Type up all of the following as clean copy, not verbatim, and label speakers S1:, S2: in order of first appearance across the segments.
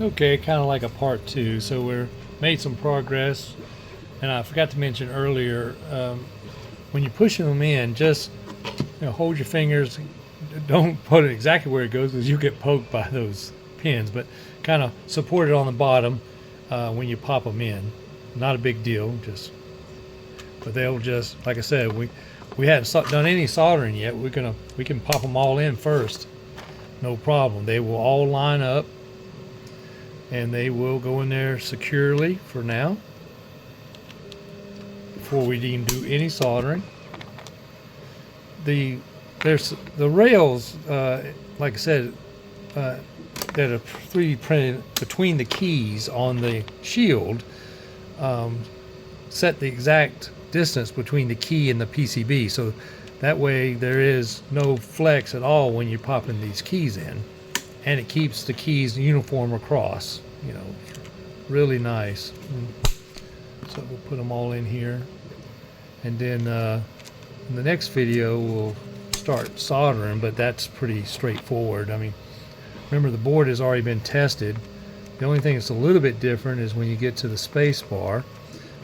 S1: Okay, kind of like a part two. So we're made some progress, and I forgot to mention earlier, when you're pushing them in, just hold your fingers. Don't put it exactly where it goes because you get poked by those pins, but kind of support it on the bottom when you pop them in. Not a big deal, but they'll just, like I said, we hadn't done any soldering yet. We can pop them all in first, no problem. They will all line up, and they will go in there securely for now before we even do any soldering. There's the rails, like I said, that are 3D printed between the keys on the shield, set the exact distance between the key and the PCB, so that way there is no flex at all when you're popping these keys in, and it keeps the keys uniform across. Really nice. So we'll put them all in here, and then in the next video we'll start soldering, but that's pretty straightforward. I mean, remember, the board has already been tested. The only thing that's a little bit different is when you get to the space bar,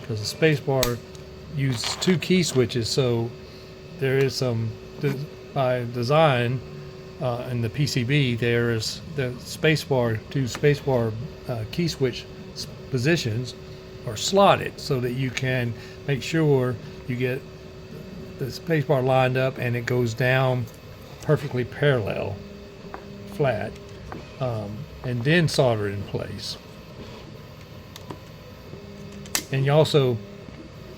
S1: because the space bar uses 2 key switches, so there is some, by design, in the PCB, there is the spacebar, 2 spacebar key switch positions are slotted so that you can make sure you get the spacebar lined up and it goes down perfectly parallel, flat, and then solder it in place. And you also,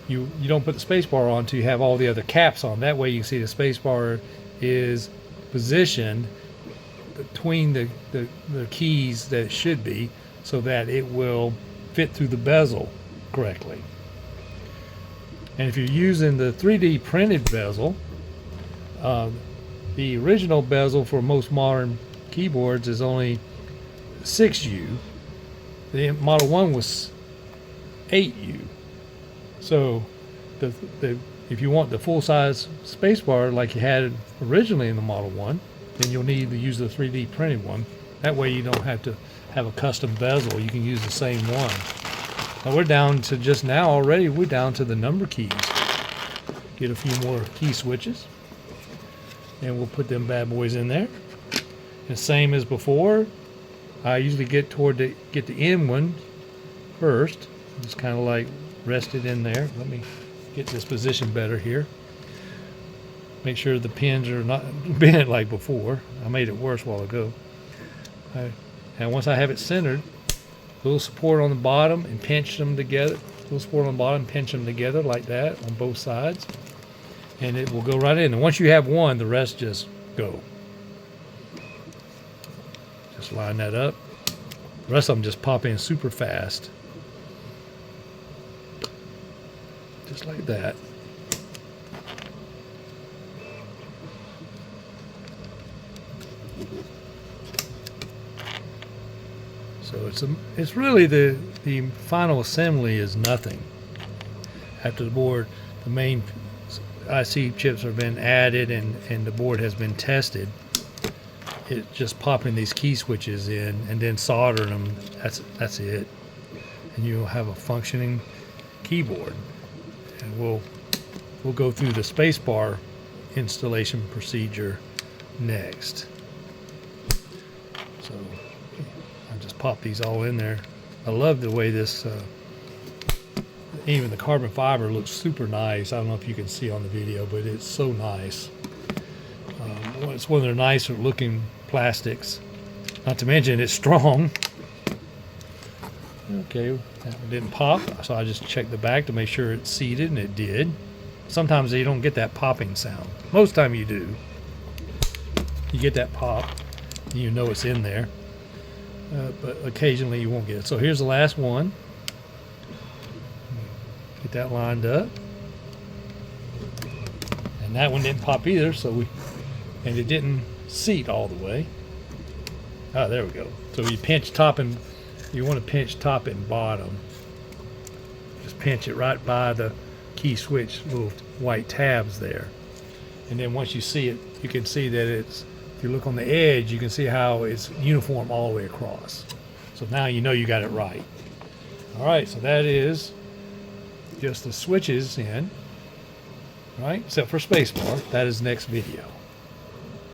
S1: you don't put the spacebar on until you have all the other caps on. That way you can see the spacebar is positioned between the keys that it should be, so that it will fit through the bezel correctly. And if you're using the 3D printed bezel, the original bezel for most modern keyboards is only 6U. The Model 1 was 8U. So if you want the full-size spacebar like you had originally in the Model 1, then you'll need to use the 3D printed one. That way you don't have to have a custom bezel. You can use the same one. Now we're down to, just now already, we're down to the number keys. Get a few more key switches, and we'll put them bad boys in there. And same as before, I usually get the end one first. Just kind of like rest it in there. Let me get this position better here. Make sure the pins are not bent like before. I made it worse a while ago. And once I have it centered, a little support on the bottom and pinch them together. A little support on the bottom, pinch them together like that on both sides. And it will go right in. And once you have one, the rest just go. Just line that up. The rest of them just pop in super fast. Just like that. So it's really the final assembly is nothing. After the main IC chips have been added and the board has been tested, it's just popping these key switches in and then soldering them. That's it, and you'll have a functioning keyboard. And we'll go through the spacebar installation procedure next. So I'll just pop these all in there. I love the way this, even the carbon fiber looks super nice. I don't know if you can see on the video, but it's so nice. It's one of the nicer looking plastics. Not to mention it's strong. Okay, that one didn't pop, so I just checked the back to make sure it's seated, and it did. Sometimes you don't get that popping sound. Most of the time you do. You get that pop, and you know it's in there. But occasionally you won't get it. So here's the last one. Get that lined up. And that one didn't pop either, and it didn't seat all the way. Ah, there we go. So you pinch top and you want to pinch top and bottom. Just pinch it right by the key switch little white tabs there. And then once you see it, you can see that if you look on the edge, you can see how it's uniform all the way across. So now you know you got it right. All right, so that is just the switches in, right? Except for spacebar. That is next video.